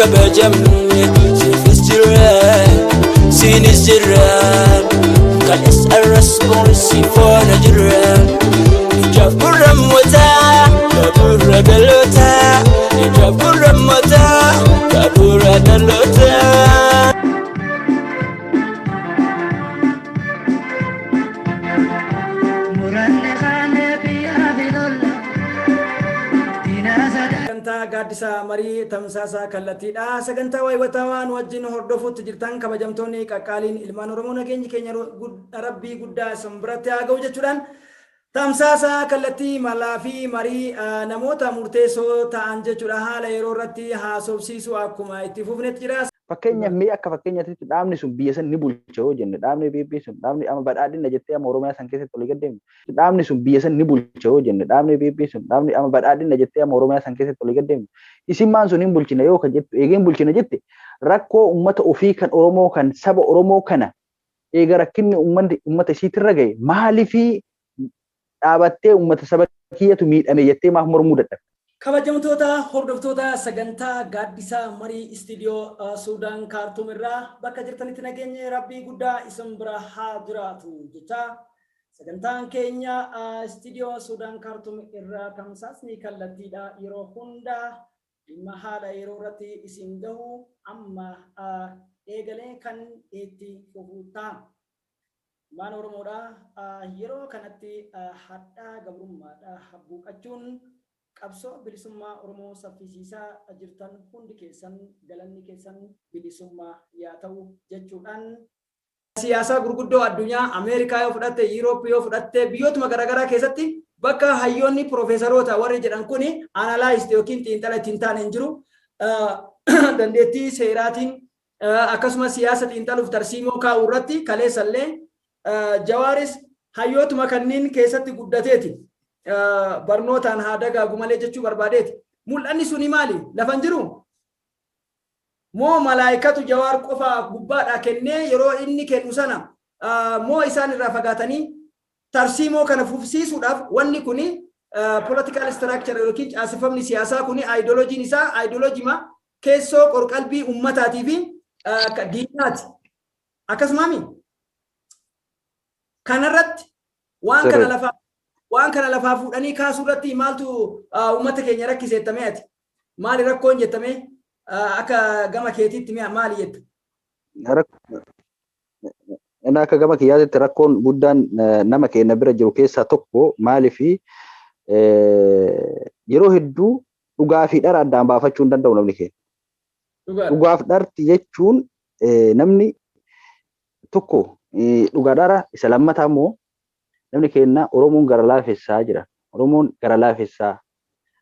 kabajamne siifis jiraan siinis jiraan kanas arras boonsi foona jiraan ijaaf gurramootaa kabuura galootaa ijaaf gurramootaa kabuura galootaa. Gaaddisa marii tamsaasaa kallattiidha. Sagantaa waaywataan wajjin hordofuutti jirtan kabajamtoonni qaqqaaliin ilmaan Oromoo nageenyi keenya rabbii guddaa isin biratti haa ga'u jechuudhaan tamsaasaa kallattii malaa fi marii namoota murteessoo ta'an jechuudha haala yeroo irratti haasofsiisuu akkuma itti fufnetti jira. Fakkeenyaaf mee akka fakkeenyaatti dhaabni sun biyya san ni bulcha yoo jenne dhaabni BB sun dhaabni amma badhaadhina jettee amma Oromiyaa san keessatti olii gaddeemu dhaabni sun biyya san ni bulcha yoo jenne dhaabni BB sun dhaabni amma badhaadhina jettee amma Oromiyaa san keessatti olii gaddeemu isin maan sun hin bulchina yoo kan jettu eegeen bulchina jette rakkoo ummata ofii kan Oromoo kan saba Oromoo kana eega rakkinni ummata isiitirra gahe maaliifii dhaabattee ummata saba kiyyatu miidhame jettee maaf mormuu dadhabde? Kabajamtoota hordoftoota sagantaa gaaddisa marii istiidiyoo Suudaan Kaartuum irraa bakka jirtanitti nageenyi rabbii guddaa isin bira haa jiraatu jecha sagantaan keenya istiidiyoo Suudaan Kaartuum irraa tamsaasni kallattiidha yeroo hunda dhimma haala yeroo irratti isin gahu amma eegalee kan itti fufuuta. Maan Oromoodha yeroo kanatti hadhaa gabrummaadha buuqachuun qabsoo bilisummaa Oromoo saffisiisaa jirtan hundi keessan galanni keessan bilisummaa yaa ta'u jechuudhaan siyaasa gurguddoo addunyaa Ameerikaa yoo fudhatte Yurooppii yoo fudhatte biyyootuma garaagaraa keessatti bakka hayyoonni piroofeesaroota warri jedhan kuni analyst yookiin xiinxala ittiin taane hin jiru dandeettii seeraatiin akkasumas siyaasa xiinxaluuf tarsiimoo kaa'uu irratti kaleessallee Jawaaris hayyootuma kanneen keessatti guddateeti. Barnootaan haa dagaagu malee jechuu barbaadeeti. Mul'anni suni maali? Lafan jiru? Moo malaayikatu Jawaar qofa gubbaadhaa kennee yeroo inni kennu sana moo isaan irraa fagaatanii tarsiimoo kana fufsiisuudhaaf wanni kuni political structure yookiin caasifamni siyaasaa kuni ideoloojiin isaa ideoloojima keessoo qorqalbii ummataatii fi diinaati. Akkasumaami kanarratti waan kana lafaa fuudhanii kaasuu irratti maaltu uummata keenya rakkiseettamee ati? Maali rakkoon jettamee akka gama keetiitti maali jetta? Inni akka gama kiyyaatitti rakkoon guddaan nama keenya bira jiru keessaa tokko maaliifi yeroo hedduu dhugaa fi dhara addaan baafachuu hin danda'u namni keenya. Dhugaaf dharti jechuun namni tokko dhugaa dhara isa lammataa immoo namni keenya Oromoon gara laafessaa jira. Oromoon gara laafessaa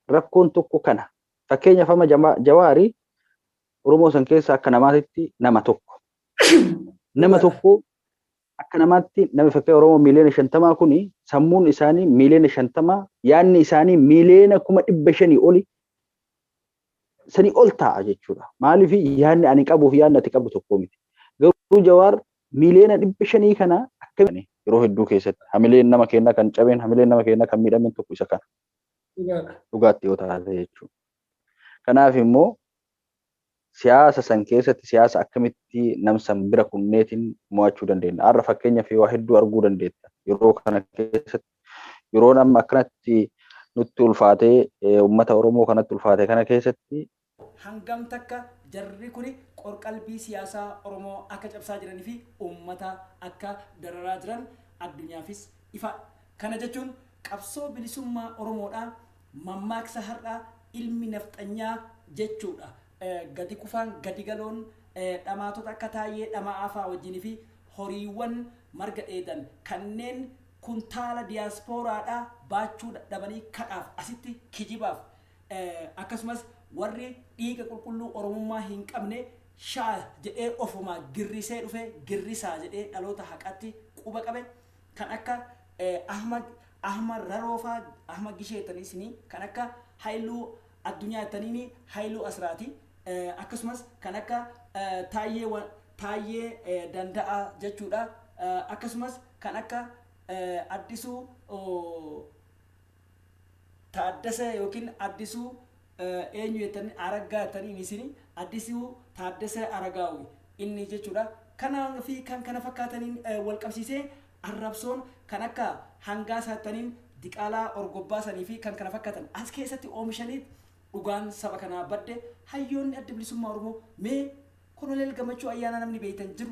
rakkoon tokko kana fakkeenyaaf amma Jawaarii Oromoo san keessa akka namaatitti nama tokko. Nama tokko akka namaatti nama fakkii Oromoo miliyoona 50 kuni sammuun isaanii miliyoona 50 yaanni isaanii miliyoona 500 oli sanii ol ta'a jechuudha. Maaliif yaanni ani qabuu fi yaanni ati qabdu tokko miti. Garuu Jawaar miliyoona 500 kana akkamiin yeroo hedduu keessatti hamileen nama keenya kan cabeen hamileen nama keenya kan miidhamen tokko isa kana. Dhugaatti yoo taate jechuudha. Kanaaf immoo siyaasa san keessatti siyaasa akkamitti namsan bira kunneetiin mo'achuu dandeenya. Har'a fakkeenyaaf waa hedduu arguu dandeetta. Yeroo kana keessatti yeroo amma akkanatti nutti ulfaatee uummata Oromoo kanatti ulfaate kana keessatti hangam takka jarri kuni qorqalbii siyaasaa Oromoo akka cabsaa jiranii fi uummata akka dararaa jiran addunyaafis ifa. Kana jechuun qabsoo bilisummaa Oromoodhaa mammaaksa har'aa ilmi nafxanyaa jechuudha. Gadi kufaan gadi galoon dhamaatota akka taayee dhamaa afaa wajjinii fi horiiwwan marga dheedan kanneen kuntaala diyaaspooraadhaa baachuu dadhabanii kadhaaf asitti kijibaaf akkasumas warri dhiiga qulqulluu Oromummaa hin qabne shaa jedhee ofuma girrisee dhufe girrisaa jedhee dhaloota haqatti quba qabe kan akka Ahmad Raroofaa Ahmad Gisheetanii kan akka Haayiluu Addunyaa Taniini Haayiluu Asraati akkasumas kan akka Taayyee Danda'a jechuudha akkasumas kan akka Addisuu Taaddasee yookiin Addisuu eenyu jettanii Araggaa jettanii isini Addisuu Taaddasee Aragaawi inni jechuudha. Kanaa fi kan kana fakkaataniin wal qabsiisee arrabsoon kan akka hangaa saattaniin diqaalaa orgobbaasanii fi kan kana fakkaatan as keessatti oomishanii dhugaan saba kanaa badde hayyoonni adda bilisummaa Oromoo mee Koloneel Gammachuu ayyaana namni beeytan jiru.